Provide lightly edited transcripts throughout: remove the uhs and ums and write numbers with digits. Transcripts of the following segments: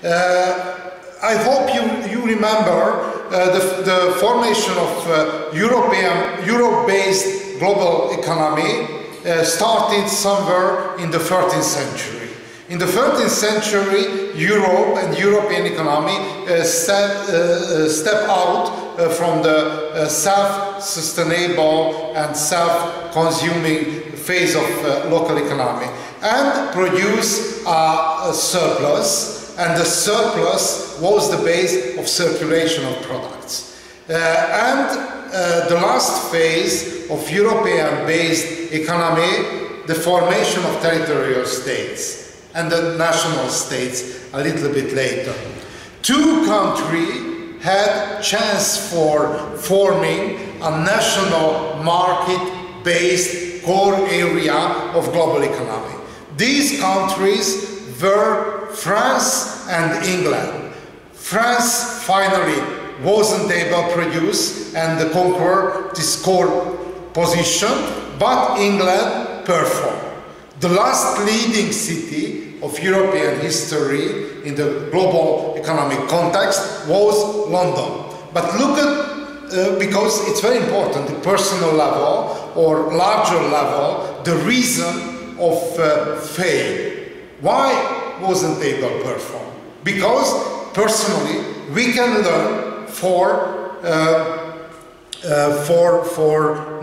I hope you remember the formation of Euro-based global economy started somewhere in the 13th century. In the 13th century, Europe and European economy step out from the self-sustainable and self-consuming phase of local economy and produce a surplus. And the surplus was the base of circulation of products. The last phase of European-based economy, the formation of territorial states and the national states a little bit later. Two countries had chance for forming a national market-based core area of global economy. These countries were France and England. France finally wasn't able to produce and conquer this core position, but England performed. The last leading city of European history in the global economic context was London. But look at, because it's very important, the personal level or larger level, the reason of fail. Why wasn't able to perform? Because personally we can learn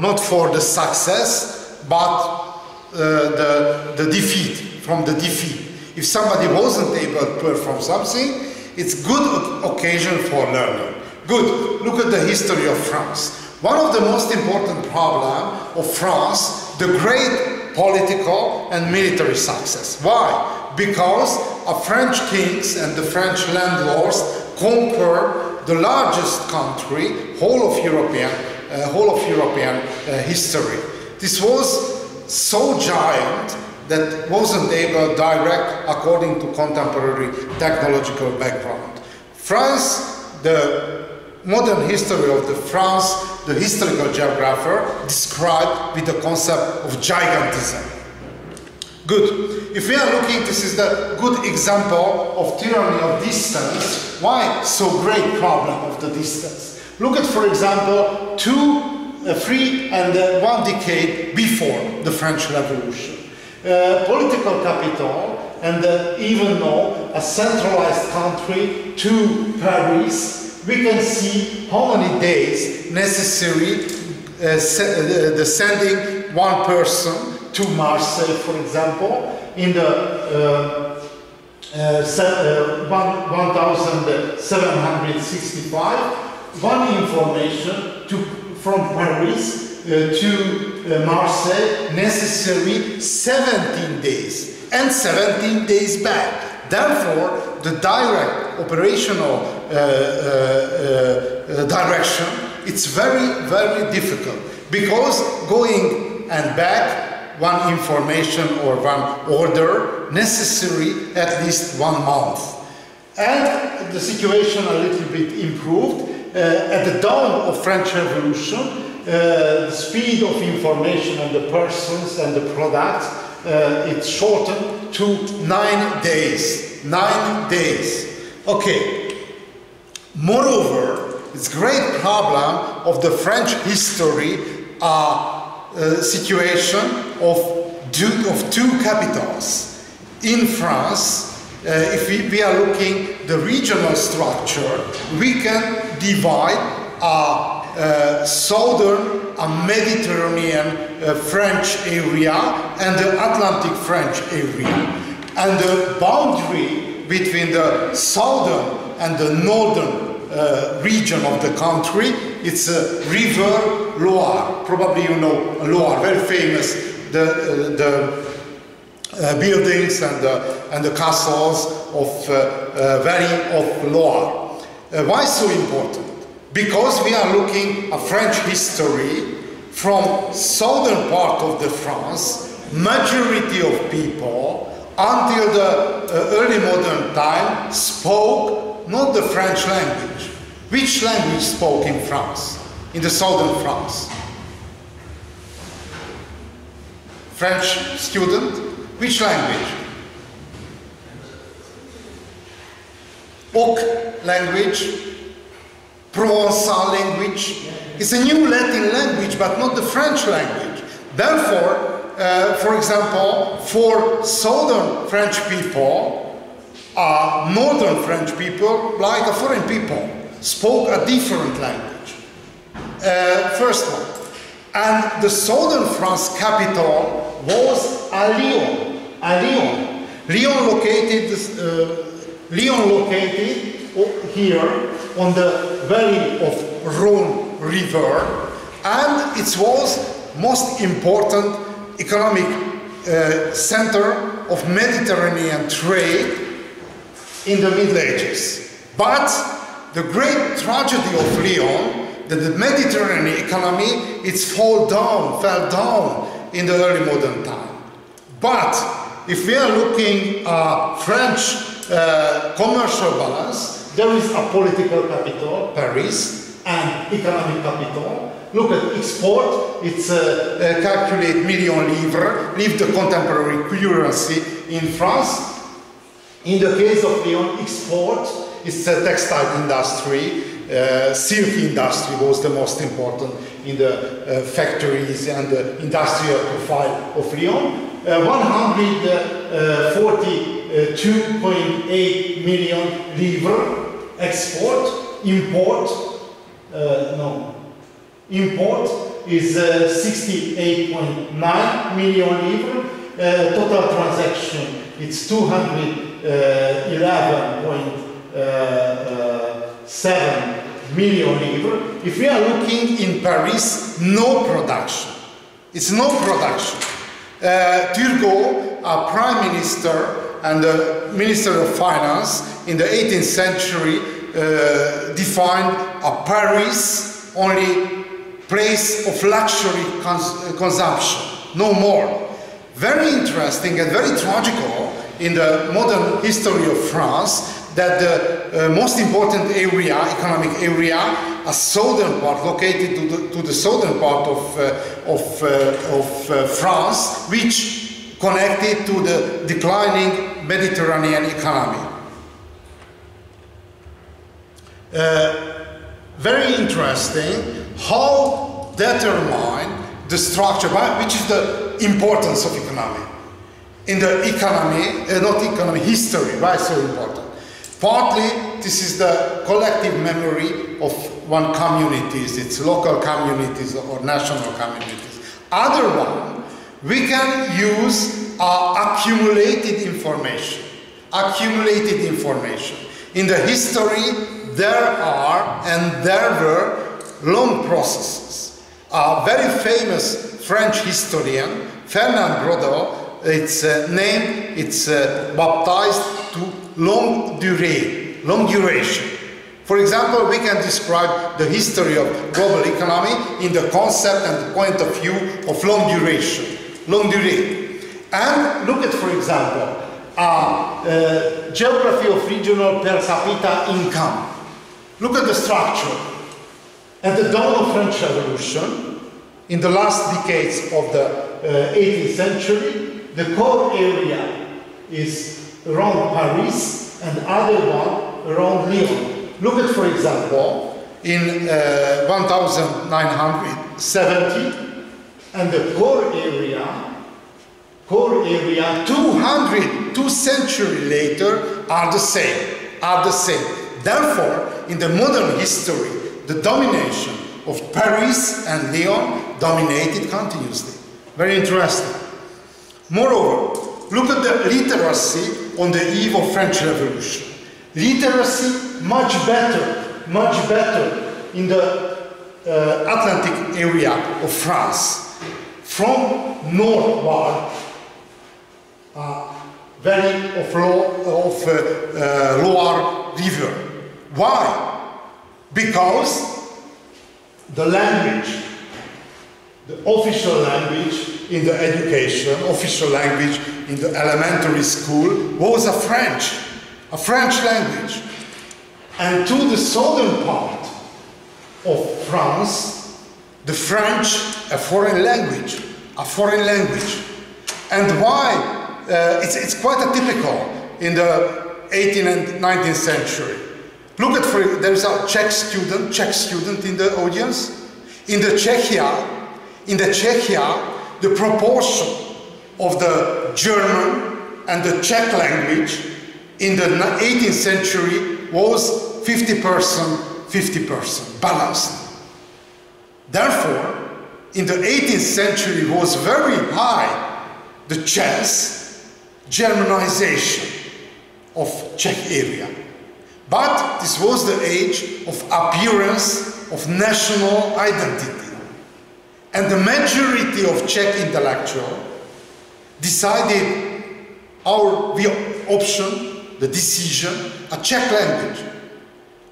not for the success but the defeat, from the defeat. If somebody wasn't able to perform something, it's good occasion for learning. Good, look at the history of France. One of the most important problems of France, the great political and military success. Why? Because French kings and the French landlords conquered the largest country, whole of European history. This was so giant that wasn't able direct according to contemporary technological background. France, the modern history of the France, the historical geographer described with the concept of gigantism. Good. If we are looking, this is the good example of tyranny of distance. Why so great problem of the distance? Look at, for example, 3 and 1 decade before the French Revolution. Political capital and even though a centralized country to Paris, we can see how many days necessary sending one person to Marseille, for example, in the 1765, one information from Paris to Marseille necessary 17 days and 17 days back. Therefore, the direct operational direction, it's very, very difficult because going and back one information or one order necessary at least 1 month. And the situation a little bit improved. At the dawn of French Revolution, the speed of information on the persons and the products, it's shortened to 9 days. 9 days. Okay. Moreover, it's great problem of the French history situation of two capitals. In France, if we are looking the regional structure, we can divide a southern, a Mediterranean French area and the Atlantic French area. And the boundary between the southern and the northern region of the country, it's a river Loire. Probably you know Loire, very famous, the buildings and the castles of Loire. Why so important? Because we are looking at French history from southern part of the France, majority of people until the early modern time spoke not the French language. Which language spoke in France, in the southern France? French student? Which language? Oc language, Provençal language. It's a new Latin language, but not the French language. Therefore, for example, for southern French people, northern French people, like foreign people, spoke a different language. First one. And the southern France capital was Lyon. Lyon located here on the valley of Rhône River, and it was most important economic center of Mediterranean trade in the Middle Ages. But the great tragedy of Lyon, that the Mediterranean economy, fell down in the early modern time. But if we are looking at French commercial balance, there is a political capital, Paris, and economic capital. Look at export, it's calculate million livres, leave the contemporary currency in France. In the case of Lyon, export is the textile industry, silk industry was the most important in the factories and the industrial profile of Lyon. 142.8 million livres export. Import is 68.9 million livres. Total transaction it's 211.7 million livres. If we are looking in Paris, no production. It's no production. Turgot, our prime minister and the minister of finance in the 18th century defined Paris only place of luxury consumption, no more. Very interesting and very tragical in the modern history of France that the most important area, economic area, a southern part located to the southern part of France, which connected to the declining Mediterranean economy. Very interesting how determine the structure, which is the importance of economy. In the economy, history, why so important? Partly, this is the collective memory of one communities, it's local communities or national communities. Other one, we can use accumulated information. Accumulated information. In the history, there are and there were long processes. A very famous French historian, Fernand Braudel, it's baptized to long duration. For example, we can describe the history of global economy in the concept and the point of view of long duration. And look at, for example, geography of regional per capita income. Look at the structure. At the dawn of French Revolution, in the last decades of the 18th century, the core area is around Paris and other one around Lyon. Look at, for example, in 1970, and the core area 2 centuries later are the same. Therefore, in the modern history, the domination of Paris and Lyon dominated continuously. Very interesting. Moreover, look at the literacy on the eve of French Revolution. Literacy much better in the Atlantic area of France. From northward, valley of Loire River. Why? Because the language, the official language in the education, official language in the elementary school was a French language. And to the southern part of France, the French, a foreign language. And why? It's quite atypical in the 18th and 19th century. Look at, there is a Czech student in the audience. In the Czechia, the proportion of the German and the Czech language in the 18th century was 50%, 50%, balanced. Therefore, in the 18th century was very high the chance Germanization of Czech area. But this was the age of appearance of national identity. And the majority of Czech intellectuals decided the option, the decision, a Czech language.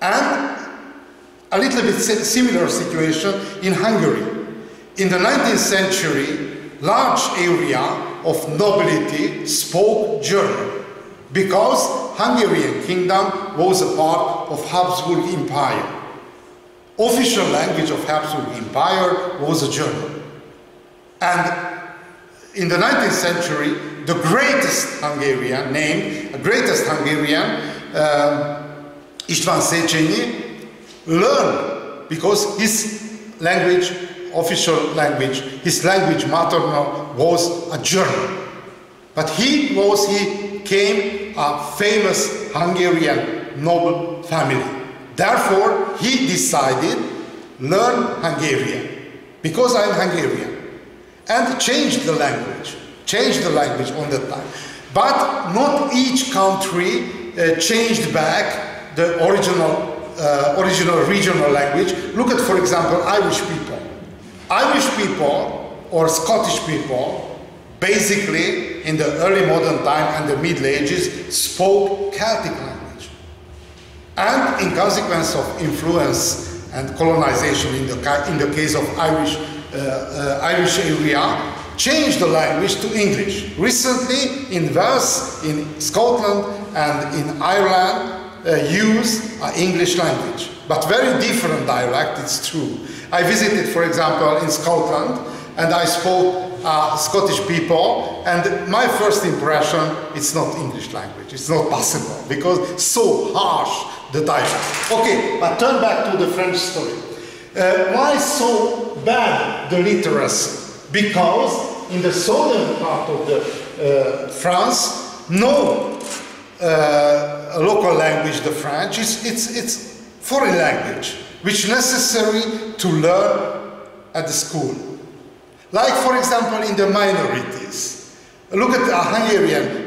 And a little bit similar situation in Hungary. In the 19th century, large area of nobility spoke German because Hungarian kingdom was a part of Habsburg Empire. Official language of Habsburg Empire was German. And in the 19th century, the greatest Hungarian István Széchenyi, learned because his language, official language, his language maternal was a German. But he came a famous Hungarian noble family. Therefore, he decided learn Hungarian because I'm Hungarian, and changed the language on that time. But not each country changed back the original regional language. Look at, for example, Irish people. Irish people or Scottish people basically in the early modern time and the Middle Ages spoke Celtic language. And in consequence of influence and colonization in the case of Irish area, changed the language to English. Recently in Wales, in Scotland and in Ireland use English language, but very different dialect, it's true. I visited, for example, in Scotland, and I spoke Scottish people, and my first impression, it's not English language, it's not possible, because it's so harsh, the dialect. Okay, but turn back to the French story. Why so bad the literacy? Because in the southern part of the France, no local language, the French, it's foreign language, which is necessary to learn at the school. Like, for example, in the minorities. Look at a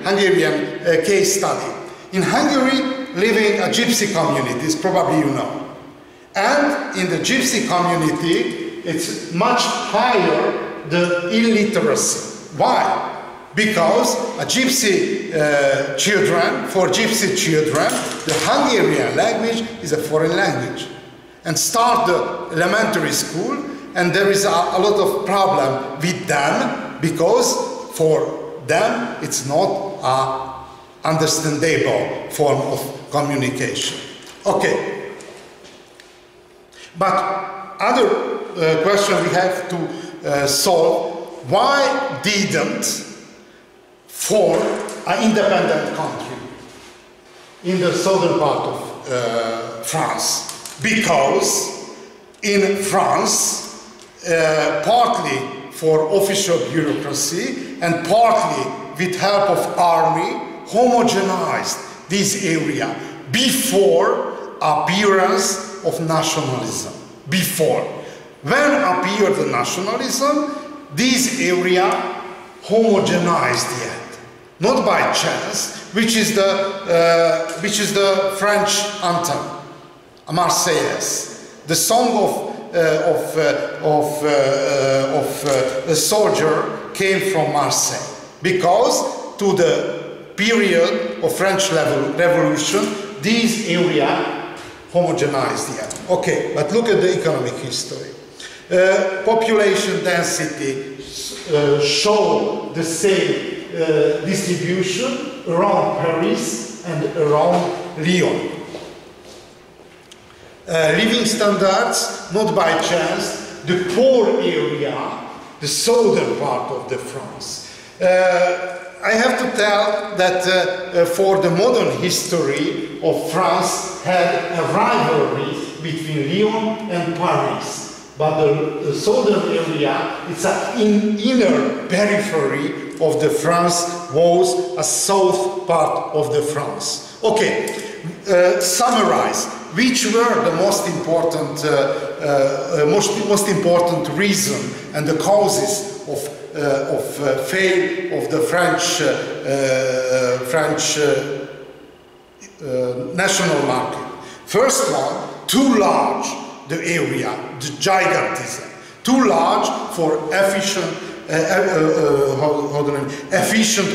Hungarian case study. In Hungary, living a gypsy communities, probably you know. And in the gypsy community, it's much higher the illiteracy. Why? Because for gypsy children, the Hungarian language is a foreign language. And start the elementary school, and there is a lot of problem with them, because for them it's not an understandable form of communication. Okay. But other question we have to solve, why didn't form an independent country in the southern part of France? Because in France, partly for official bureaucracy and partly with help of army, homogenized this area before appearance of nationalism. Before. When appeared the nationalism, this area homogenized yet. Not by chance, which is the French anthem, a Marseillaise, the song of a soldier came from Marseille, because to the period of French Revolution, this area homogenized yet. Okay, but look at the economic history. Population density show the same distribution around Paris and around Lyon. Living standards, not by chance, the poor area, the southern part of the France. I have to tell that for the modern history of France had a rivalry between Lyon and Paris. But the southern area, it's an inner periphery of the France, was a south part of the France. Okay, summarize. Which were the most important reason and the causes of fail of the French national market? First one, too large the area, the gigantism, too large for efficient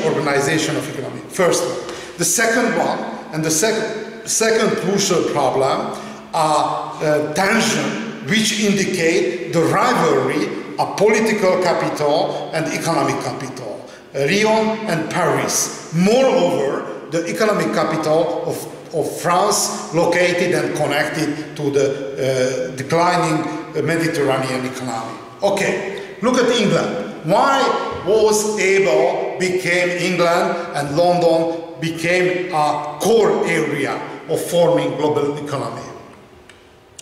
organization of economy. First one. The second one, and the second crucial problem are tension, which indicate the rivalry of political capital and economic capital, Lyon and Paris. Moreover, the economic capital of France located and connected to the declining Mediterranean economy. Okay, look at England. Why was became England and London became a core area of forming global economy?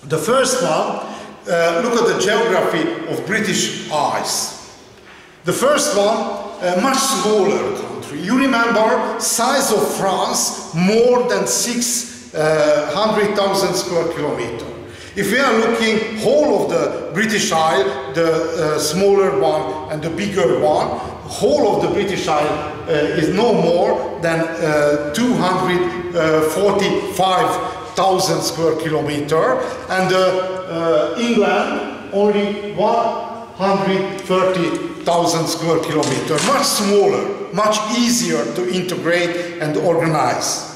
The first one, look at the geography of British Isles. The first one, a much smaller country. You remember, size of France, more than 600,000 square kilometers. If we are looking whole of the British Isle, the smaller one and the bigger one, whole of the British Isle is no more than 245,000 square kilometers, and England only 130,000 square kilometers, much smaller, much easier to integrate and organize.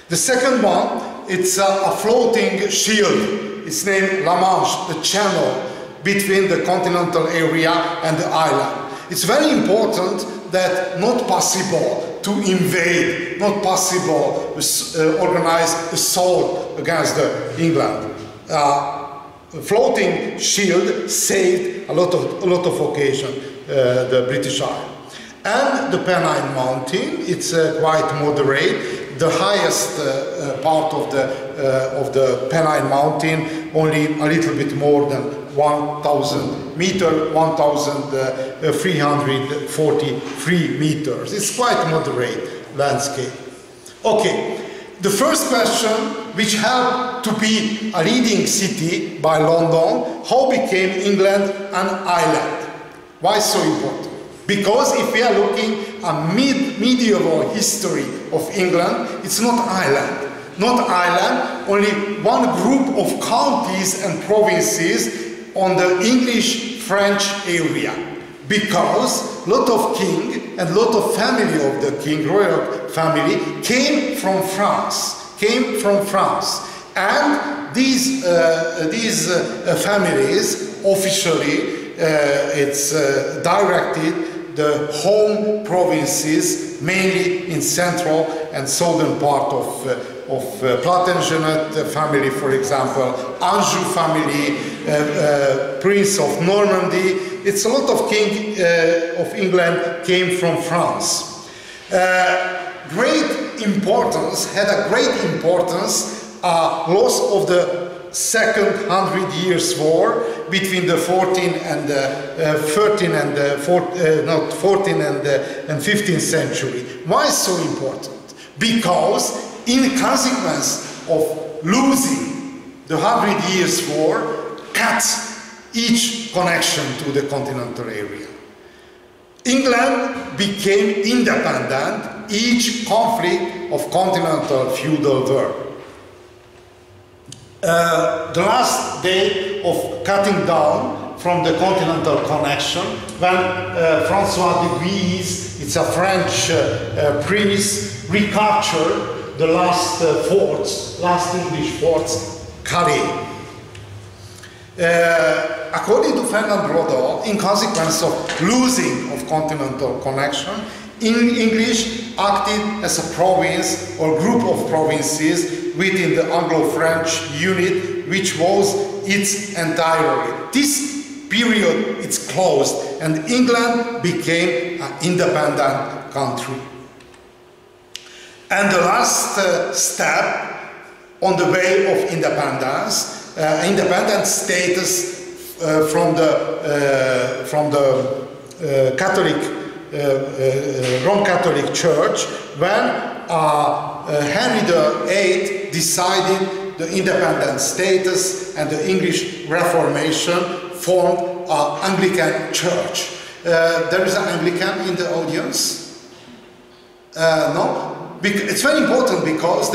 The second one, it's a floating shield. It's named La Manche, the channel between the continental area and the island. It's very important that not possible to invade, not possible to organize assault against England. Floating shield saved a lot of occasion the British Isles. And the Pennine Mountain, it's quite moderate. The highest part of the Pennine Mountain, only a little bit more than 1,000 meters, 1,343 meters. It's quite moderate landscape. Okay, the first question, which helped to be a leading city by London, how became England an island? Why so important? Because if we are looking at medieval history of England, it's not island. Not island, only one group of counties and provinces on the English-French area. Because a lot of king and a lot of family of the king, royal family, came from France. And these families officially it's directed the home provinces, mainly in central and southern part of Plantagenet family, for example, Anjou family, Prince of Normandy. It's a lot of king of England came from France. Had a great importance, loss of the Second 100 Years' War between the 14th and 15th century. Why so important? Because in consequence of losing the 100 Years' War, cut each connection to the continental area. England became independent, each conflict of continental feudal war. The last day of cutting down from the continental connection, when François de Guise, it's a French prince, recaptured the last English forts, Calais. According to Fernand Rodot, in consequence of losing of continental connection, English acted as a province or group of provinces within the Anglo-French unit, which was its entirety. This period, it's closed, and England became an independent country. And the last step on the way of independence, independent status from the Catholic, Roman Catholic Church, when Henry VIII decided the independent status, and the English Reformation formed an Anglican Church. There is an Anglican in the audience? No? It's very important because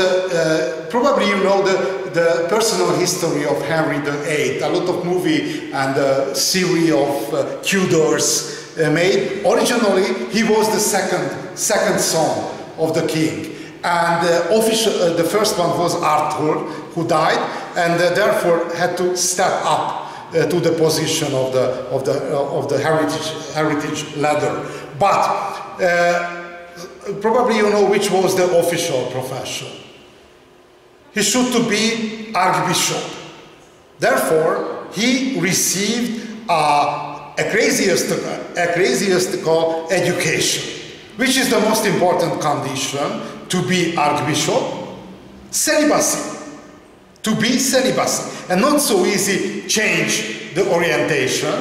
probably you know the personal history of Henry VIII. A lot of movie and a series of Tudors made. Originally, he was the second son of the king. And the first one was Arthur, who died, and therefore had to step up to the position of the heritage ladder. But probably you know which was the official profession. He should to be archbishop. Therefore, he received ecclesiastical education, which is the most important condition to be archbishop. Celibacy. To be celibacy. And not so easy change the orientation.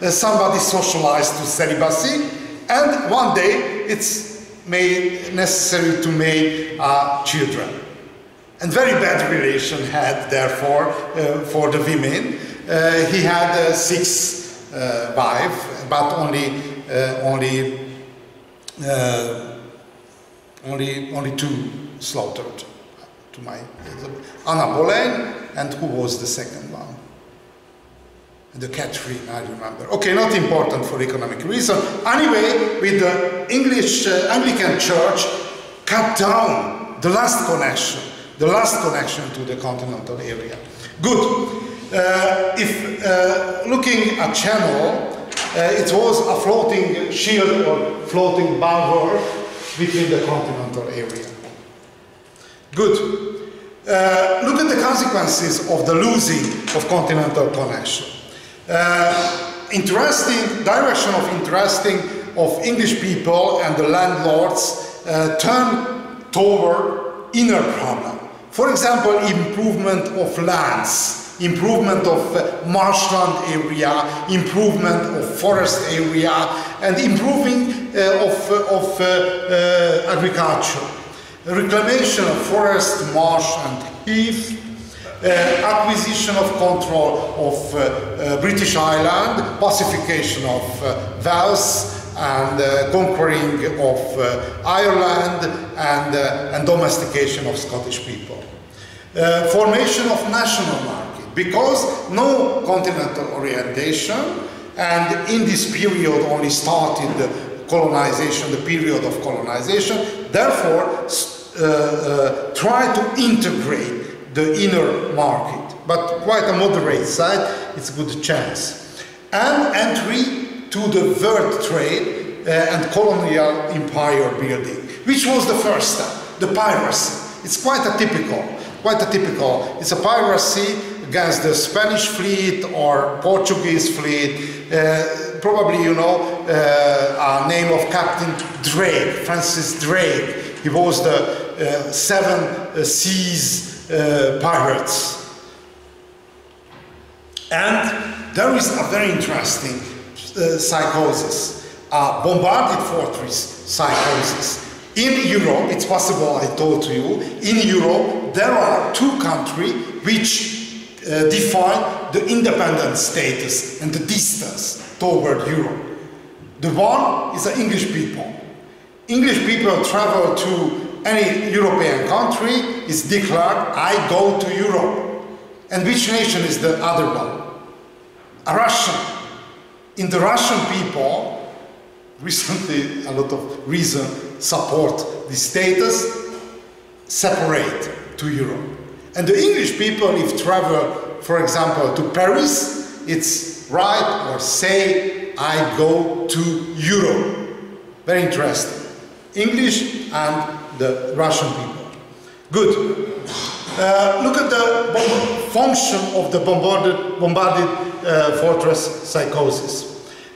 Somebody socialized to celibacy, and one day it's made necessary to make children. And very bad relation had, therefore, for the women. He had 6 wives, but only 2 slaughtered. To my Anna Boleyn, and who was the second one? The Catherine, I remember. Okay, not important for economic reason. Anyway, with the English Anglican Church, cut down the last connection to the continental area. Good. If looking at Channel, it was a floating shield or floating bulwark between the continental area. Good. Look at the consequences of the losing of continental connection. Direction of English people and the landlords turn toward inner problem. For example, improvement of lands, improvement of marshland area, improvement of forest area, and improving of agriculture. Reclamation of forest, marsh and heath, acquisition of control of British Island, pacification of Wales, and conquering of Ireland, and domestication of Scottish people. Formation of national market, because no continental orientation, and in this period only started the colonization, the period of colonization, therefore try to integrate the inner market, but quite a moderate side, it's a good chance. And entry to the world trade and colonial empire building, which was the first step, the piracy. It's quite atypical, it's a piracy against the Spanish fleet or Portuguese fleet. Probably you know a name of Captain Drake, Francis Drake. He was the 7 seas pirates. And there is a very interesting psychosis, bombarded fortress psychosis. In Europe, it's possible, I told you, in Europe there are 2 countries which define the independent status and the distance toward Europe. The one is the English people. English people travel to any European country, is declared, I go to Europe. And which nation is the other one? A Russian. In the Russian people, recently a lot of reason support this status, separate to Europe. And the English people, if travel, for example, to Paris, it's right or say, I go to Europe. Very interesting. English and the Russian people. Good. Look at the function of the bombarded fortress psychosis.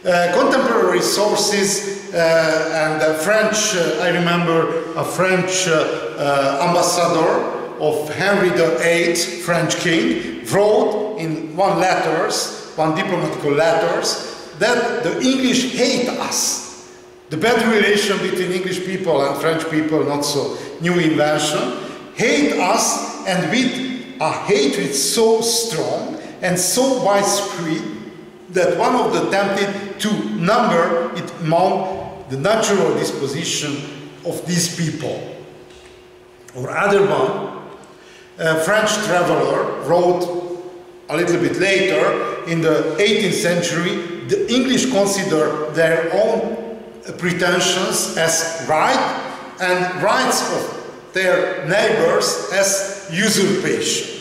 Contemporary sources and French, I remember a French ambassador of Henry VIII, French king, wrote in one diplomatic letters, that the English hate us. The bad relation between English people and French people, not so new invention, hate us, and with a hatred so strong and so widespread that one of them attempted to number it among the natural disposition of these people. Or other one, a French traveler wrote a little bit later, in the 18th century, the English consider their own pretensions as right and rights of their neighbors as usurpation.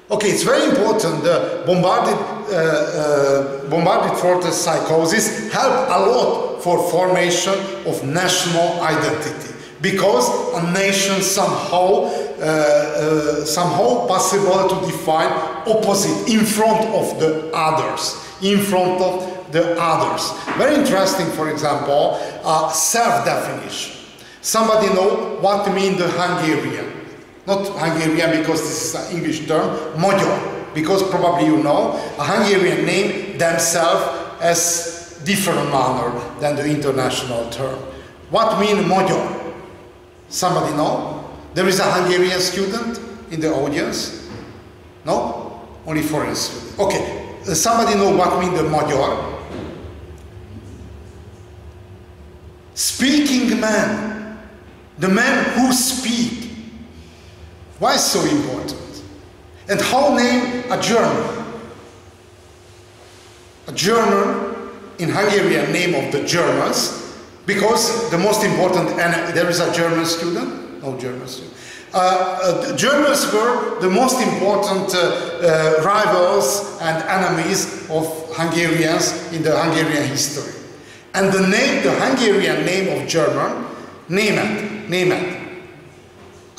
Okay, it's very important. The bombarded fortress psychosis helped a lot for formation of national identity, because a nation somehow possible to define opposite in front of the others, Very interesting, for example, self-definition. Somebody know what mean the Hungarian? Not Hungarian because this is an English term, Magyar, because probably you know, a Hungarian name themselves as different manner than the international term. What mean Magyar? Somebody know? There is a Hungarian student in the audience? No? Only foreign students. Okay, somebody know what mean the Magyar? Speaking man. The man who speak. Why so important? And how name a German? A German in Hungarian name of the Germans, because the most important, and there is a German student? No German student. The Germans were the most important rivals and enemies of Hungarians in the Hungarian history. And the Hungarian name of German, Német.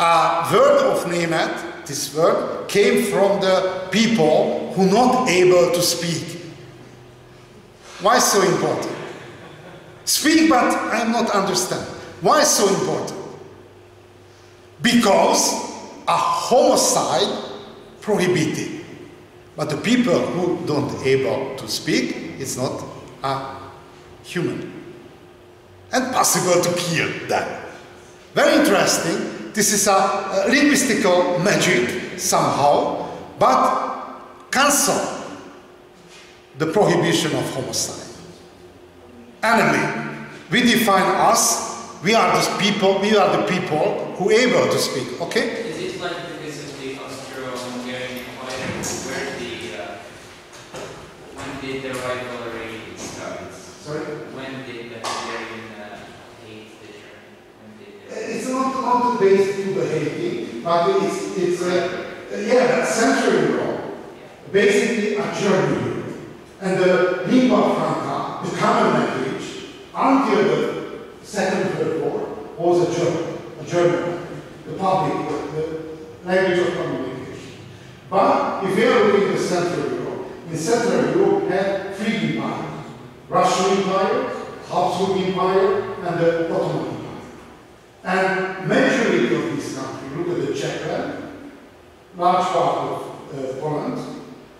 A word of Német, this word, came from the people who not able to speak. Why so important? Speak, but I am not understand. Why so important? Because a homicide prohibited. But the people who don't able to speak, it's not a human. And possible to kill them. Very interesting. This is a linguistical magic somehow, but cancel the prohibition of homicide. Enemy. We define us, we are the people who are able to speak, okay? Is it like because of the Austro-Hungarian Empire, when did the rivalry start? Sorry? When did the Hungarian hate the German? It's not based to the hating, but it's a century ago, basically a journey. And the lingua franca, the common language, until the Second World War, was a German language, the language of communication. But if we are looking at Central Europe, in Central Europe had three empires: Russian Empire, Habsburg Empire, and the Ottoman Empire. And majority of this country, look at the Czech land, large part of Poland,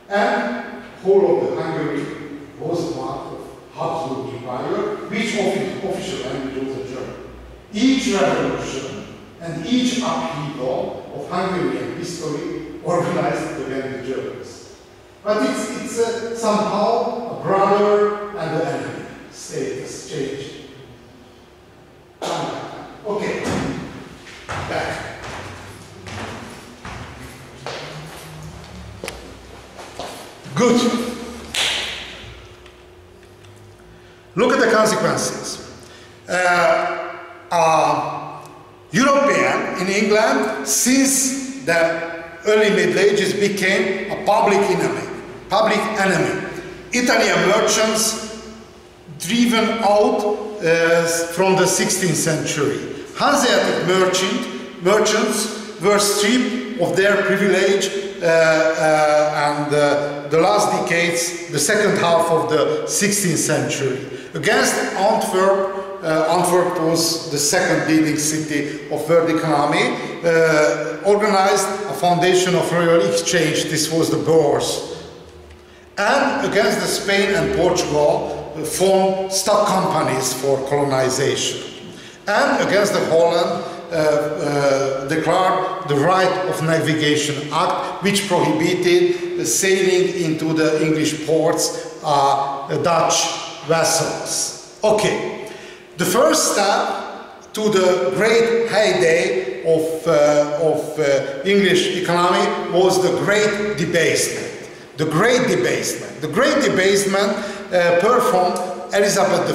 and whole of the Hungary was part of Habsburg Empire, which official language was German. Each revolution and each upheaval of Hungarian history organized against the Germans. But it's somehow a brother and an enemy status change. Okay, back. Good. Look at the consequences. European in England, since the early Middle Ages, became a public enemy. Italian merchants driven out from the 16th century. Hanseatic merchants were stripped of their privilege and the last decades, the second half of the 16th century. Against Antwerp, Antwerp was the second leading city of world economy, organized a foundation of royal exchange. This was the Bourse. And against the Spain and Portugal, formed stock companies for colonization. And against the Holland, declared the Right of Navigation Act, which prohibited sailing into the English ports Dutch vessels. Okay, the first step to the great heyday of English economy was the Great Debasement. The Great Debasement. The Great Debasement performed Elizabeth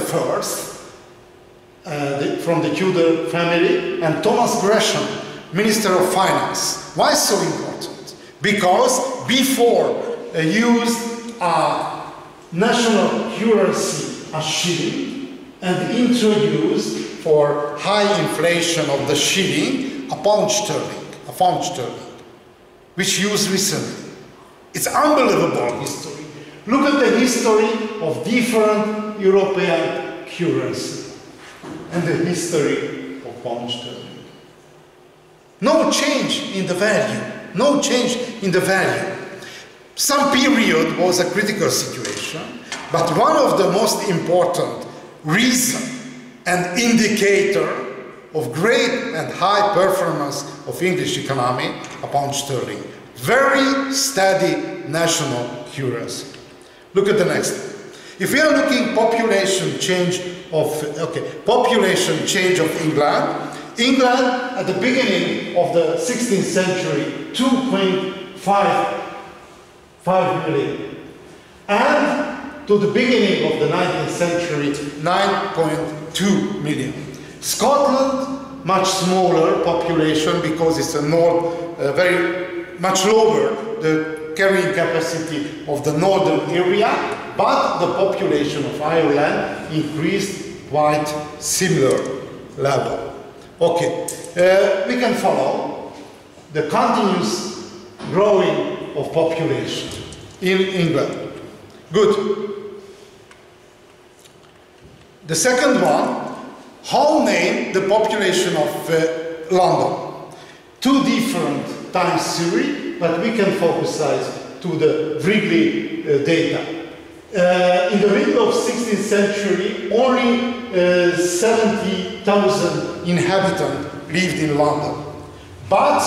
I, from the Tudor family, and Thomas Gresham, Minister of Finance. Why so important? Because before used a national currency, a shilling, and introduced for high inflation of the shilling, a pound sterling, which used recently. It's unbelievable history. Look at the history of different European currencies and the history of pound sterling. No change in the value. No change in the value. Some period was a critical situation, but one of the most important reason and indicator of great and high performance of English economy, a pound sterling. Very steady national currency. Look at the next. If we are looking population change of England, England at the beginning of the 16th century, 2.5 million, and to the beginning of the 19th century, 9.2 million. Scotland, much smaller population because it's a very much lower the carrying capacity of the northern area, but the population of Ireland increased quite similar level. Okay, we can follow the continuous growing of population in England. Good. The second one, how name the population of London? Two different time series, but we can focus to the Wrigley data. In the middle of 16th century, only 70,000 inhabitants lived in London. But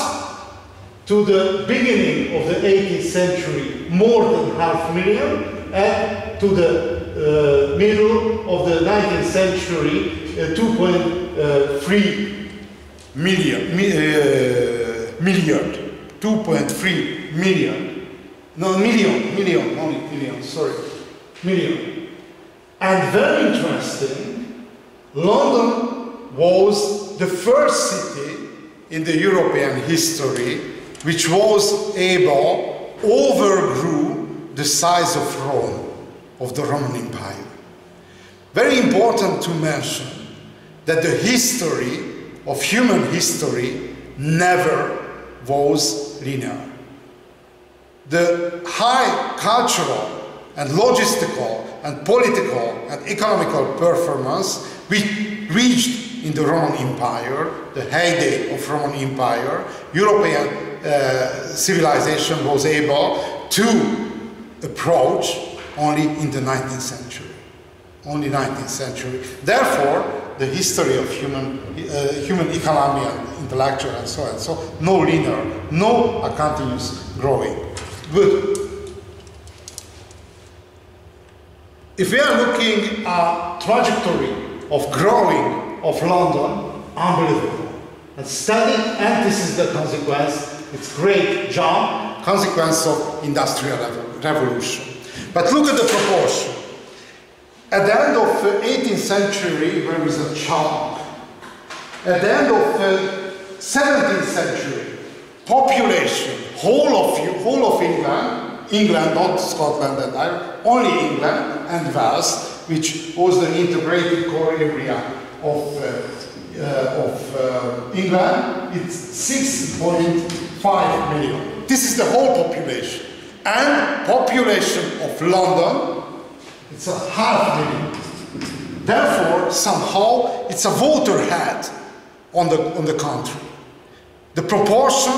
to the beginning of the 18th century, more than 500,000, and to the middle of the 19th century, 2.3 million. 2.3 million. No, million. And very interesting, London was the first city in the European history which was able, overgrew the size of Rome, of the Roman Empire. Very important to mention that the history of human history never was linear. The high cultural and logistical and political and economical performance we reached in the Roman Empire, the heyday of Roman Empire, European civilization was able to approach only in the 19th century. Only 19th century. Therefore, the history of human economy and intellectual and so on, so no linear, no a continuous growing. Good. If we are looking at trajectory of growing of London, unbelievable. And steady, and this is the consequence, it's great jump, consequence of industrial revolution. But look at the proportion. At the end of the 18th century, there is a chunk. At the end of the 17th century, population, whole of England, not Scotland and Ireland, only England and Wales, which was the integrated core area of England, it's 6.5 million. This is the whole population. And population of London, it's 500,000. Therefore, somehow, it's a voter head on the country. The proportion,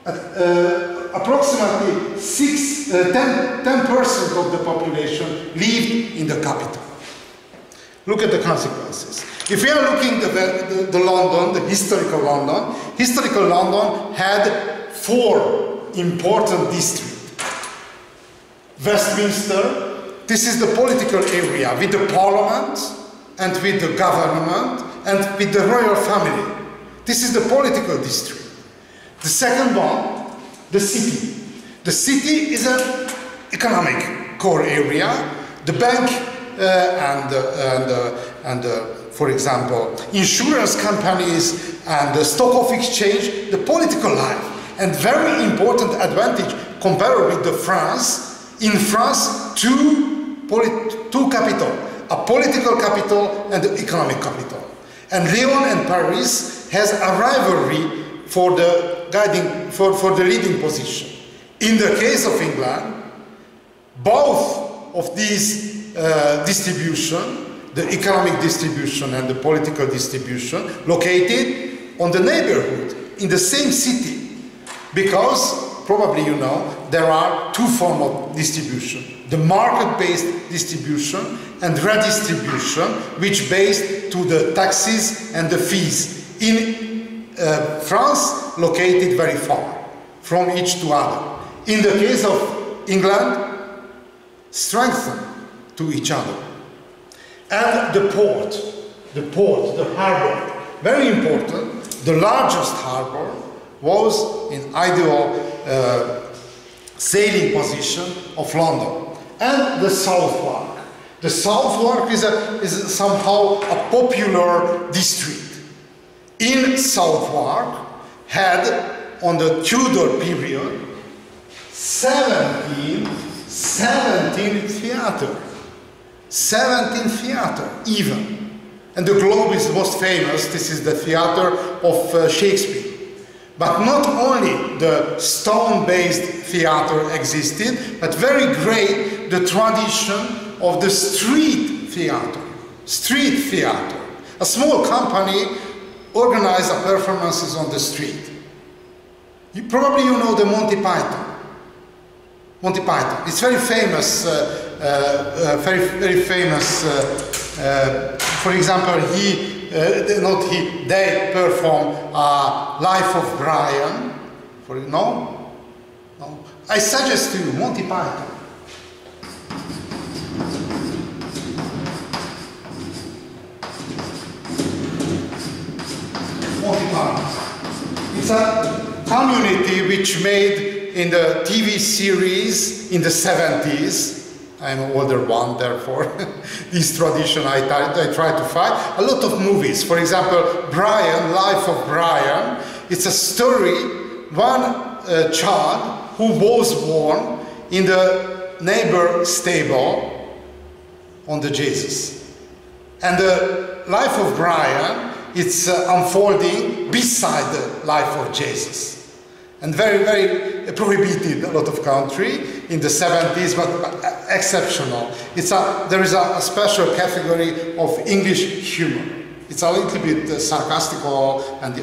approximately 10% of the population lived in the capital. Look at the consequences. If we are looking at the London, the historical London had 4 important districts. Westminster, this is the political area with the parliament and with the government and with the royal family. This is the political district. The second one, the city. The city is an economic core area. The bank for example, insurance companies and the stock of exchange, the political life. And very important advantage compared with the France. In France, two capital, a political capital and the economic capital. And Lyon and Paris has a rivalry for the leading position. In the case of England, both of these distribution, the economic distribution and the political distribution, located on the neighborhood, in the same city, because probably you know, there are 2 forms of distribution. The market-based distribution and redistribution, which based to the taxes and the fees. In France, located very far from each to other. In the case of England, strengthened to each other. And the port, the harbor, very important. The largest harbor was in ideal sailing position of London. And the Southwark. The Southwark is somehow a popular district. In Southwark had, on the Tudor period, 17 theatres. 17 theatres, even. And the Globe is most famous. This is the theatre of Shakespeare. But not only the stone-based theater existed, but very great the tradition of the street theater. Street theater. A small company organized performances on the street. Probably you know the Monty Python. Monty Python. It's very famous. Very famous. For example, they perform Life of Brian. No? I suggest to you Monty Python. Monty Python. It's a community which made in the TV series in the 70s. I'm an older one, therefore, this tradition I try to find. A lot of movies, for example, Brian, Life of Brian. It's a story, one child who was born in the neighbor stable on the Jesus. And the Life of Brian, it's unfolding beside the life of Jesus. And very, very prohibited a lot of country in the 70s, but exceptional. There is a special category of English humor. It's a little bit sarcastical, and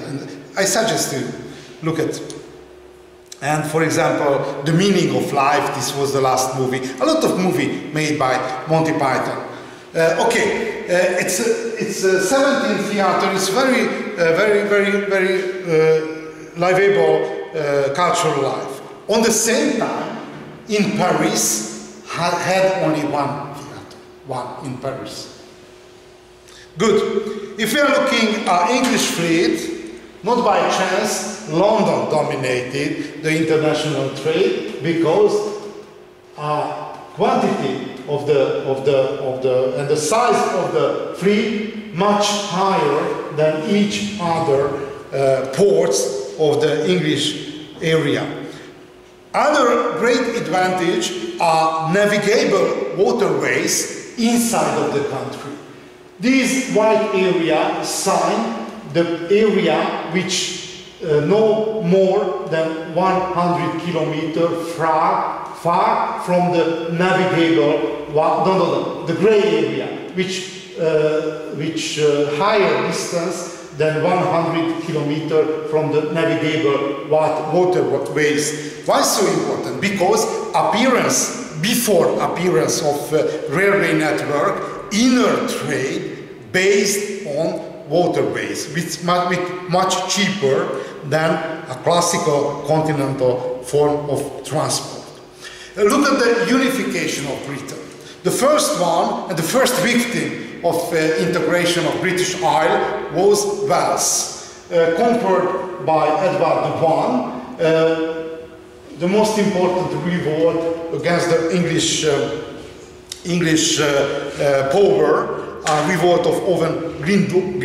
I suggest you look at. And for example, The Meaning of Life, this was the last movie. A lot of movie made by Monty Python. It's 17 theater. It's very livable cultural life. On the same time, in Paris, had only one theater. One in Paris. Good. If we are looking at English fleet, not by chance, London dominated the international trade because quantity of the size of the fleet much higher than each other ports of the English area. Other great advantage are navigable waterways inside of the country. This white area sign the area which no more than 100 kilometers far from the navigable, the gray area, which higher distance than 100 kilometers from the navigable waterways. Why so important? Because before appearance of railway network, inner trade based on waterways, which might be much cheaper than a classical continental form of transport. Look at the unification of Britain. The first one and the first victim of integration of British Isles was Wales, conquered by Edward I. The most important revolt against the English power, a revolt of Owen Glyndwr.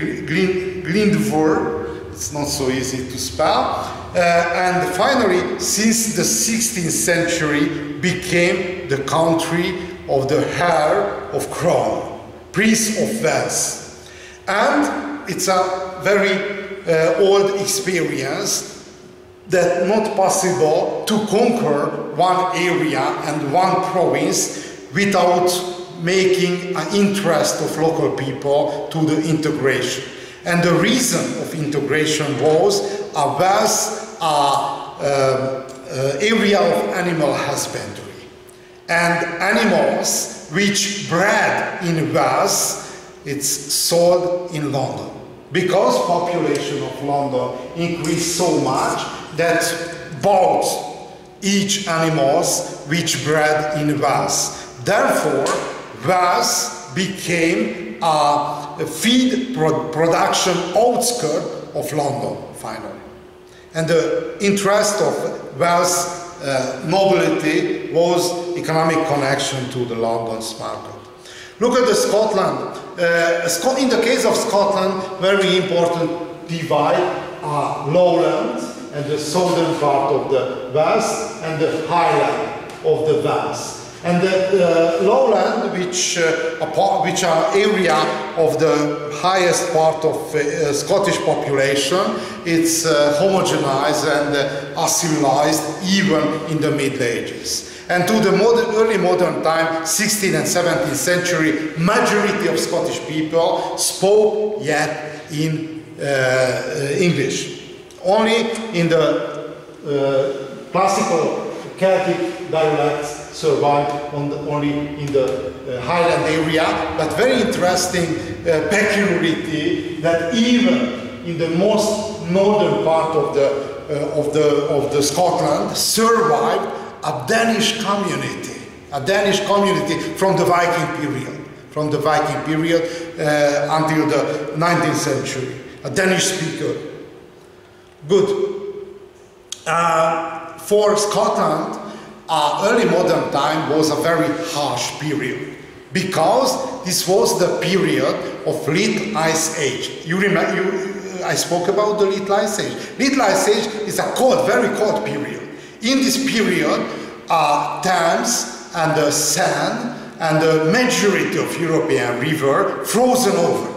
It's not so easy to spell. And finally, since the 16th century, became the country of the heir of crown, Prince of Wales. And it's a very old experience that not possible to conquer one area and one province without making an interest of local people to the integration. And the reason of integration was a vast area of animal husbandry. And animals which bred in Wales, it's sold in London. Because population of London increased so much that bought each animals which bred in Wales. Therefore, Wales became a feed production outskirt of London, finally. And the interest of Wales nobility was economic connection to the London's market. Look at the Scotland. In the case of Scotland, very important divide are lowlands and the southern part of the West and the highland of the West. And the lowland, which are area of the highest part of Scottish population, it's homogenized and assimilated even in the Middle Ages. And to the early modern time, 16th and 17th century, majority of Scottish people spoke yet in English. Only in the classical Celtic dialects survived only in the Highland area, but very interesting peculiarity that even in the most northern part of the Scotland survived a Danish community from the Viking period, until the 19th century, a Danish speaker. Good. For Scotland, early modern time was a very harsh period because this was the period of Little Ice Age. You remember, I spoke about the Little Ice Age. Little Ice Age is a cold, very cold period. In this period, Thames and the Seine and the majority of European river frozen over,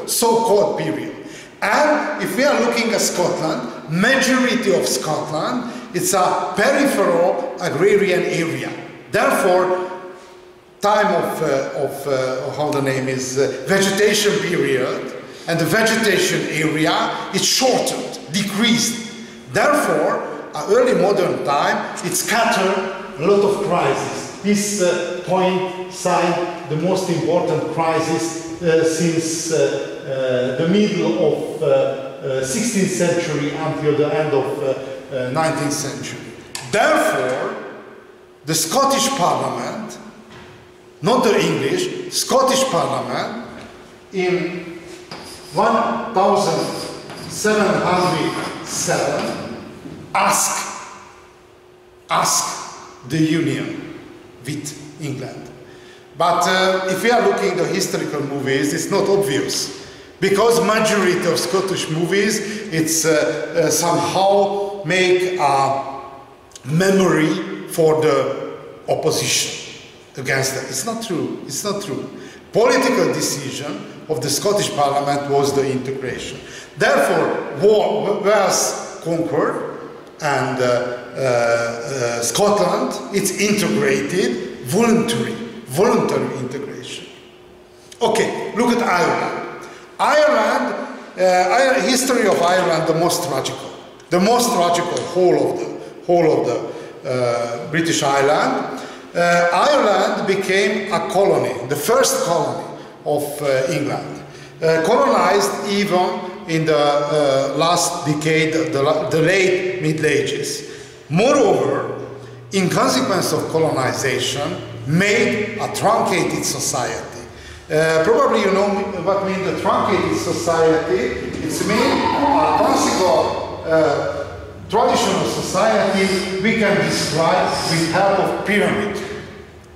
so cold period. And if we are looking at Scotland, majority of Scotland, it's a peripheral agrarian area. Therefore, time of how the name is, vegetation period, and the vegetation area is shortened, decreased. Therefore, early modern time, it scattered a lot of crises. This point signed the most important crisis since the middle of 16th century until the end of 19th century. Therefore, the Scottish Parliament, not the English, Scottish Parliament, in 1707 asked the union with England. But if we are looking at the historical movies, it's not obvious. Because majority of Scottish movies, it's somehow make a memory for the opposition against that. It's not true. It's not true. Political decision of the Scottish Parliament was the integration. Therefore, Wales conquered, and Scotland, it's integrated, voluntary integration. Okay, look at Ireland. Ireland, history of Ireland, the most tragical whole of the British Island. Ireland became a colony, the first colony of England, colonized even in the last decade, the late Middle Ages. Moreover, in consequence of colonization, made a truncated society. Probably you know what means the truncated society. It's mean a classical traditional society we can describe with help of pyramid.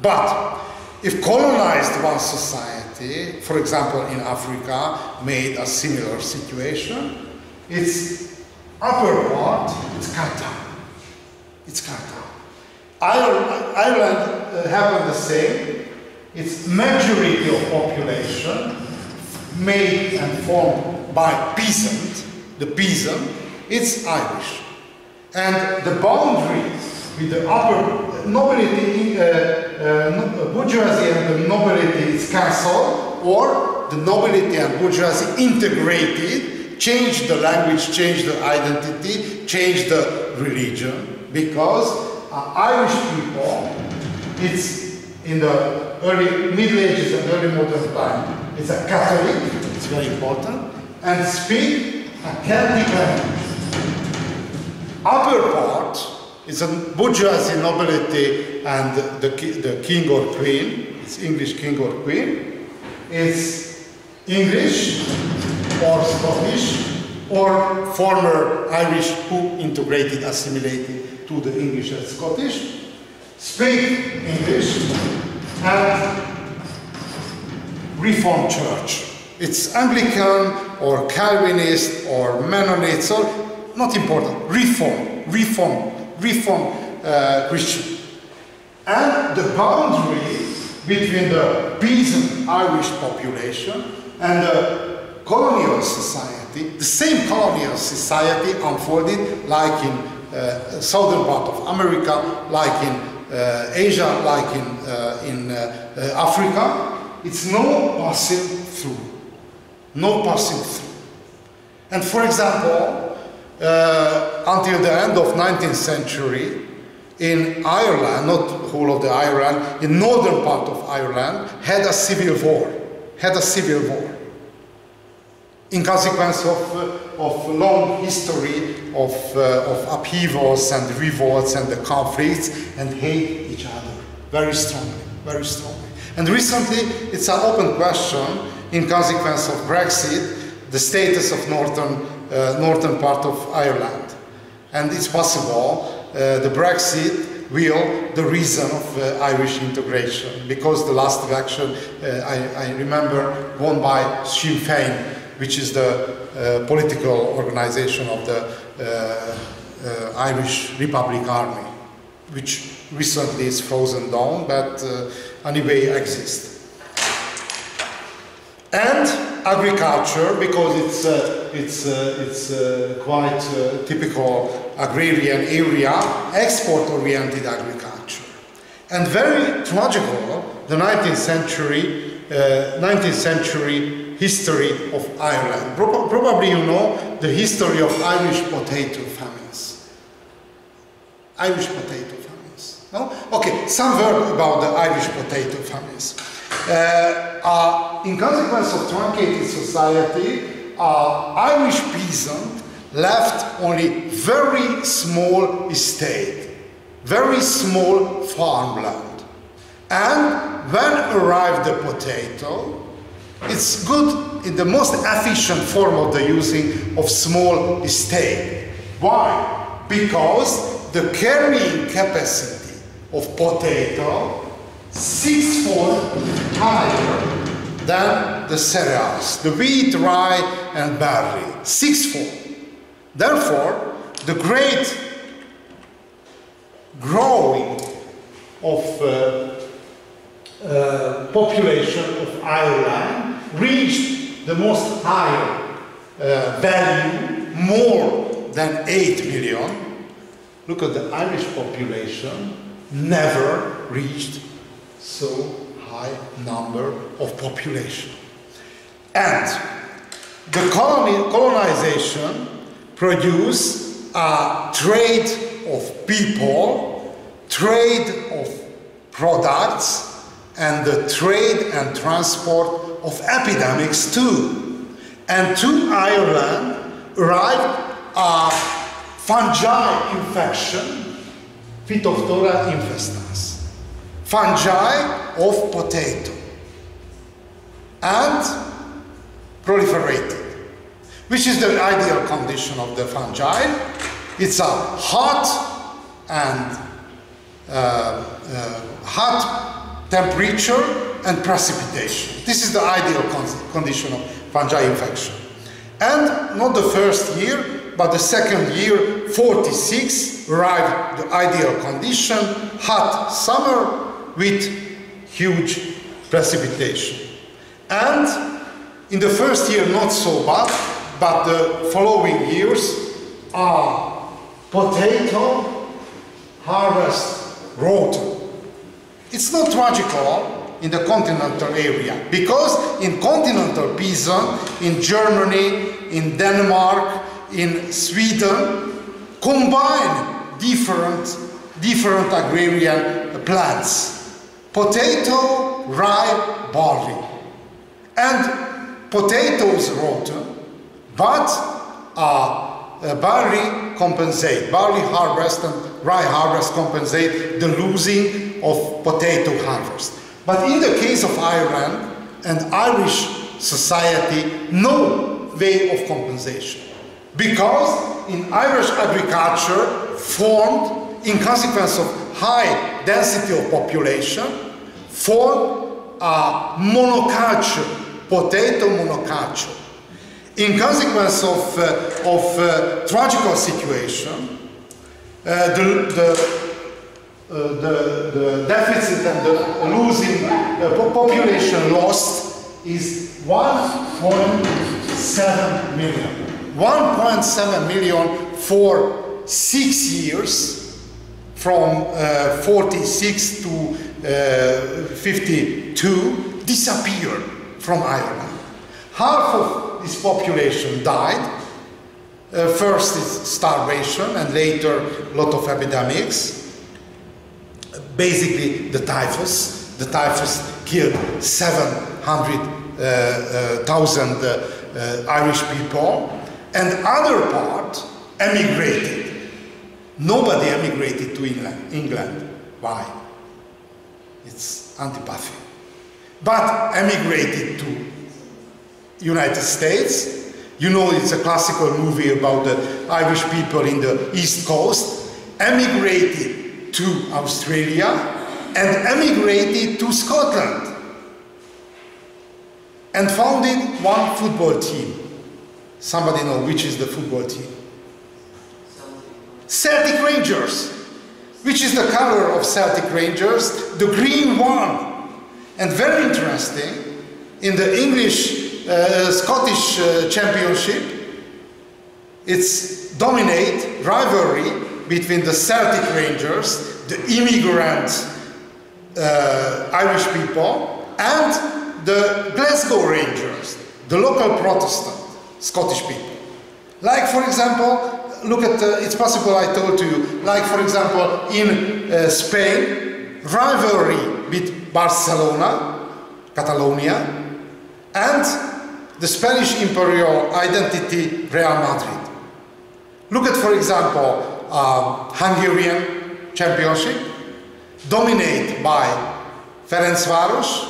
But if colonized one society, for example in Africa, made a similar situation, its upper part is cut down. It's cut down. Ireland happened the same. Its majority of population made and formed by peasant, the peasant, it's Irish. And the boundary with the upper nobility, bourgeoisie and the nobility is cancelled, or the nobility and bourgeoisie integrated, changed the language, changed the identity, changed the religion, because Irish people, it's in the early Middle Ages and early modern time, it's a Catholic, it's very important, and speak a Celtic language. Upper part is a bourgeoisie nobility and the king or queen, it's English king or queen, it's English or Scottish or former Irish who integrated, assimilated to the English and Scottish, speak English, and Reformed Church. It's Anglican or Calvinist or Mennonite, so not important, Reformed Christian. And the boundary between the peasant Irish population and the colonial society, the same colonial society unfolded like in southern part of America, like in Asia, like in Africa. It's no passing through. No passing through. And for example, until the end of 19th century, in Ireland, not whole of the Ireland, in northern part of Ireland, had a civil war. In consequence of long history of upheavals and revolts and the conflicts, and hate each other very strongly, very strongly. And recently, it's an open question, in consequence of Brexit, the status of northern part of Ireland. And it's possible the Brexit will the reason of Irish integration, because the last election, I remember, won by Sinn Féin, which is the political organization of the Irish Republic Army, which recently is frozen down, but anyway exists. And agriculture, because it's quite typical agrarian area, export-oriented agriculture. And very tragical, the 19th century history of Ireland. Probably you know the history of Irish potato famines. Irish potato famines, no? Okay, some word about the Irish potato famines. In consequence of truncated society, Irish peasant left only very small estate, very small farmland. And when arrived the potato, it's good in the most efficient form of the using of small estate. Why? Because the carrying capacity of potato 6-fold higher than the cereals, the wheat, rye and barley, 6-fold. Therefore, the great growing of population of Ireland reached the most high value, more than 8 million. Look at the Irish population, never reached so high number of population. And the colonization produced a trade of people, trade of products, and the trade and transport of epidemics too. And to Ireland arrived a fungi infection, Phytophthora infestans, fungi of potato, and proliferated, which is the ideal condition of the fungi. It's a hot and hot temperature and precipitation. This is the ideal condition of fungi infection. And not the first year, but the second year, 46, arrived the ideal condition, hot summer with huge precipitation. And in the first year, not so bad, but the following years are potato harvest rotten. It's not tragical in the continental area, because in continental Pisa, in Germany, in Denmark, in Sweden, combine different agrarian plants: potato, rye, barley. And potatoes rotten, but barley harvest and rye harvest compensate the losing of potato harvest. But in the case of Ireland and Irish society, no way of compensation. Because in Irish agriculture formed, in consequence of high density of population, formed a monoculture, potato monoculture. In consequence of tragical situation, the deficit and the losing population lost is 1.7 million. 1.7 million for 6 years, from 46 to 52, disappeared from Ireland. Half of this population died. First is starvation, and later a lot of epidemics. Basically the typhus. The typhus killed 700,000 Irish people, and other part emigrated. Nobody emigrated to England. Why? It's antipathy. But emigrated to United States. You know, it's a classical movie about the Irish people in the East Coast. Emigrated to Australia and emigrated to Scotland. And founded one football team. Somebody know which is the football team? Celtic Rangers. Which is the color of Celtic Rangers? The green one. And very interesting, in the Scottish Championship, it's dominate rivalry between the Celtic Rangers, the immigrant Irish people, and the Glasgow Rangers, the local Protestant Scottish people. Like, for example, look at, it's possible I told you, like, for example, in Spain, rivalry with Barcelona, Catalonia, and the Spanish imperial identity, Real Madrid. Look at, for example, Hungarian Championship, dominated by Ferencváros.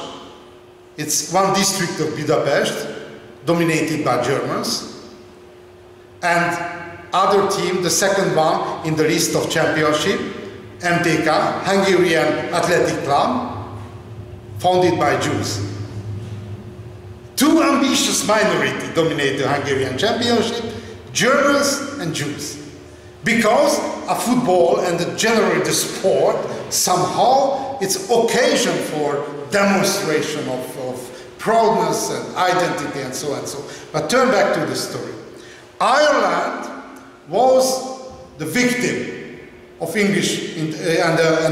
It's one district of Budapest, dominated by Germans. And other team, the second one in the list of championship, MTK, Hungarian Athletic Club, founded by Jews. Two ambitious minorities dominate the Hungarian Championship, Germans and Jews. Because a football and generally the sport somehow it's occasion for demonstration of proudness and identity and so and so. But turn back to the story. Ireland was the victim of English and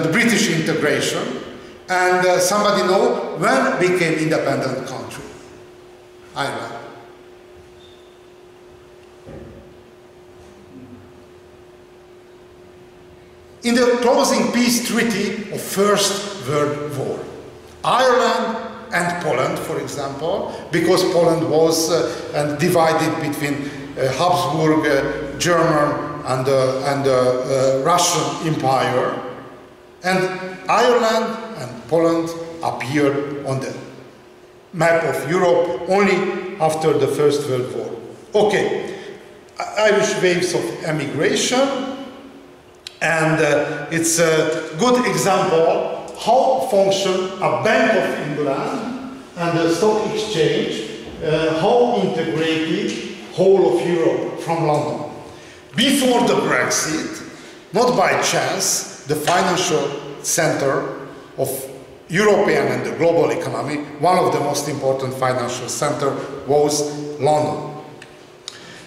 the British integration, and somebody know when it became independent country? Ireland. In the closing peace treaty of First World War, Ireland and Poland, for example, because Poland was divided between Habsburg, German and Russian Empire, and Ireland and Poland appeared on the map of Europe only after the First World War. Okay, Irish waves of emigration, and it's a good example how function a Bank of England and the stock exchange, how integrated whole of Europe from London. Before the Brexit, not by chance, the financial center of European and the global economy, one of the most important financial center was London.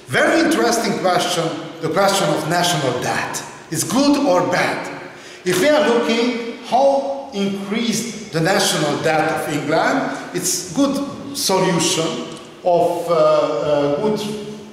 Very interesting question, the question of national debt. Is good or bad? If we are looking how increased the national debt of England, it's good solution of good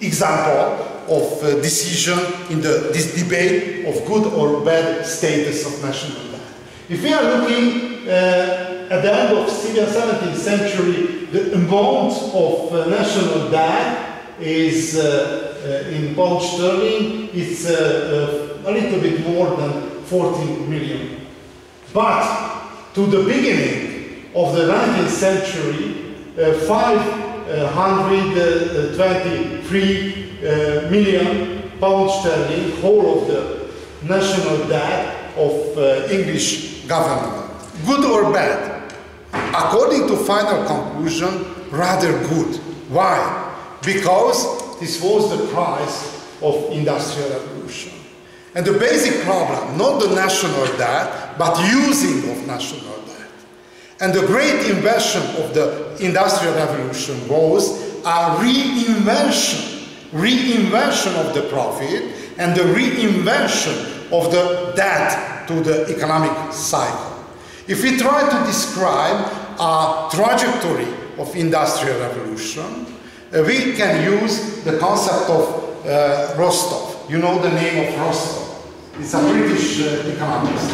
example of decision in this debate of good or bad status of national debt. If we are looking at the end of the 17th century, the amount of national debt is in pound sterling, it's a little bit more than 14 million. But to the beginning of the 19th century, 523 million pound sterling, whole of the national debt of English government. Good or bad? According to final conclusion, rather good. Why? Because this was the price of Industrial Revolution. And the basic problem, not the national debt, but using of national debt. And the great invention of the Industrial Revolution was a reinvention of the profit and the reinvention of the debt to the economic cycle. If we try to describe a trajectory of Industrial Revolution, we can use the concept of Rostov. You know the name of Rostov. It's a British economist.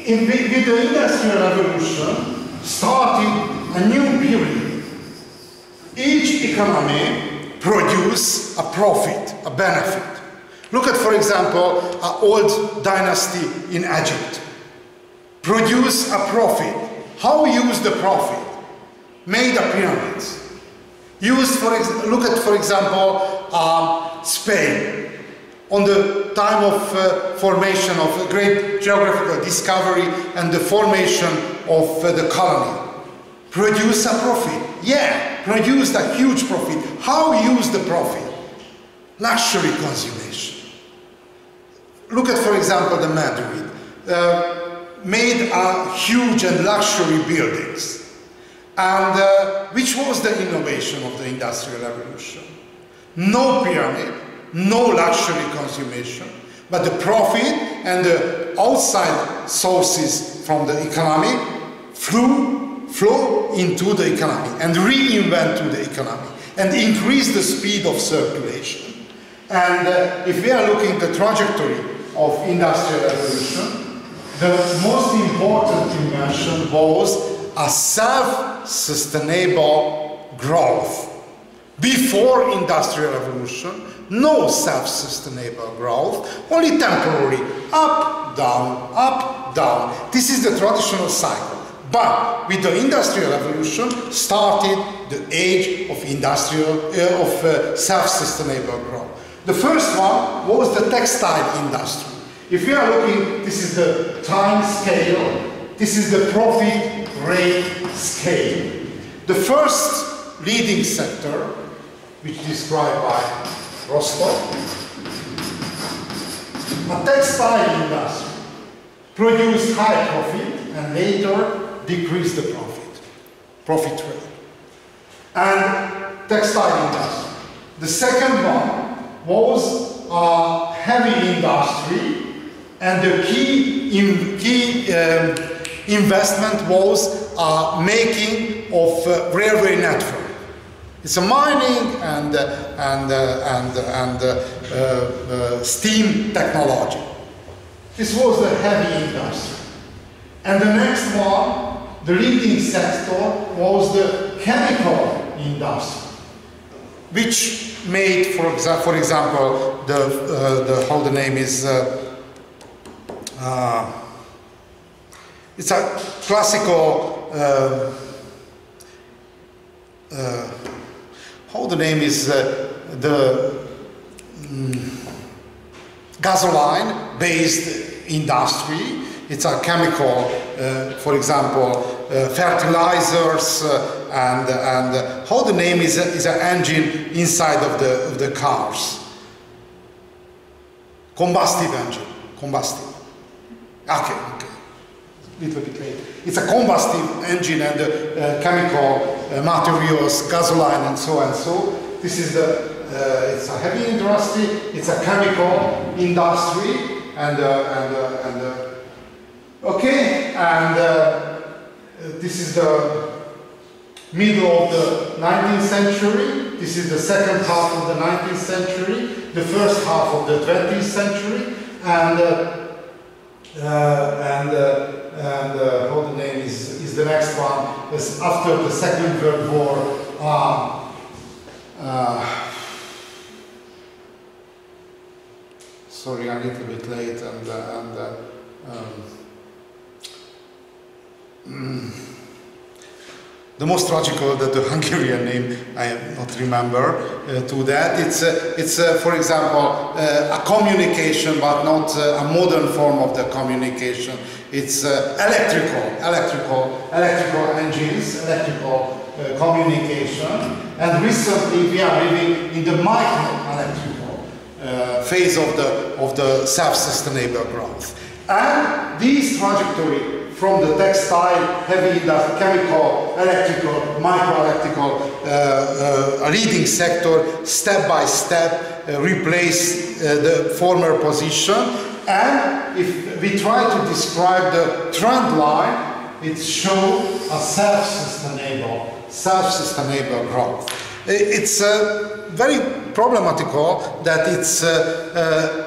With the Industrial Revolution started a new period. Each economy produced a profit, a benefit. Look at, for example, an old dynasty in Egypt. Produce a profit. How use the profit? Made a pyramids. Look at, for example, Spain. On the time of formation of a great geographical discovery and the formation of the colony. Produce a profit. Yeah, produced a huge profit. How use the profit? Luxury consummation. Look at, for example, the Madrid. Made a huge and luxury buildings. And which was the innovation of the Industrial Revolution? No pyramid, no luxury consummation, but the profit and the outside sources from the economy flow into the economy and reinvent to the economy and increase the speed of circulation. And if we are looking at the trajectory of Industrial Revolution, the most important invention was a self-sustainable growth. Before Industrial Revolution, no self-sustainable growth, only temporary, up, down. This is the traditional cycle. But with the Industrial Revolution started the age of self-sustainable growth. The first one was the textile industry. If you are looking, this is the time scale, this is the profit rate scale. The first leading sector, which is described by Rostov, A textile industry produced high profit and later decreased the profit rate. And textile industry. The second one was a heavy industry, and the key investment was making of railway network. It's a mining and steam technology. This was the heavy industry. And the next one, the leading sector, was the chemical industry, which made, for example, how the name is, it's a classical, how the name is, gasoline-based industry. It's a chemical, for example, fertilizers, and how the name is an engine inside of the cars. Combustive engine, combustive. Okay. Little bit late. It's a combustive engine and chemical materials, gasoline, and so and so. This is it's a heavy industry. It's a chemical industry, and this is the middle of the 19th century. This is the second half of the 19th century, the first half of the 20th century, and how the name is the next one, is after the Second World War. Sorry, I'm a little bit late, the most tragical, that the Hungarian name I not remember to that. It's for example a communication, but not a modern form of the communication. It's electrical engines, electrical communication, and recently we are living in the micro-electrical phase of the self-sustainable growth. And this trajectory from the textile, heavy industry, chemical, electrical, micro-electrical, leading sector, step by step, replace the former position. And if we try to describe the trend line, it shows a self-sustainable growth. It's very problematical that it's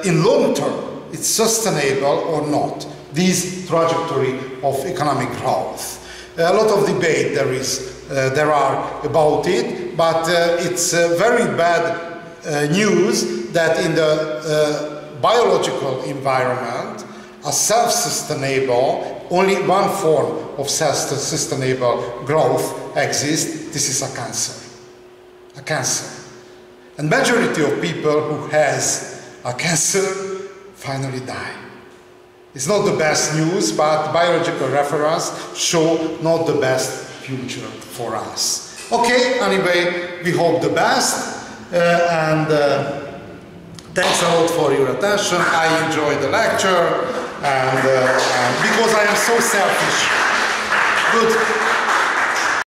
in long term, it's sustainable or not, this trajectory of economic growth. A lot of debate there are about it, but it's very bad news that in the biological environment, a self-sustainable, only one form of self-sustainable growth exists. This is a cancer. And majority of people who has a cancer finally die. It's not the best news, but biological reference show not the best future for us. Okay, anyway, we hope the best, and thanks a lot for your attention. I enjoyed the lecture, and because I am so selfish. Good.